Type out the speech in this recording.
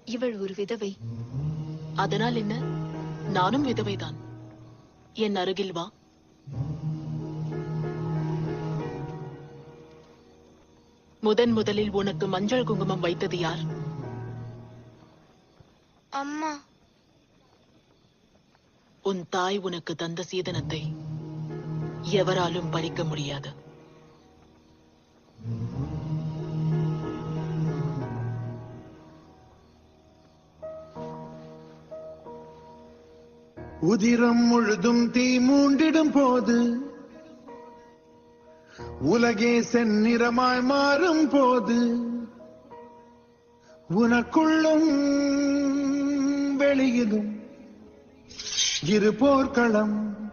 இவள் ஒரு விதவை. அதனால் என்ன? நானும் விதவைதான். என் அருகில் வா. முதலில் உனக்கு மஞ்சள் குங்குமம் வைத்தது யார்? அம்மா. உன் தாய் உனக்கு தந்த சீதனத்தை எவராலும் பறிக்க முடியாது. உதிரம் முழுதும் தீ மூண்டிடும் போது, உலகே செந்நிறமாய் மாறும் போது, உனக்குள்ளும் வெளியிலும் இரு போர்க்களம்.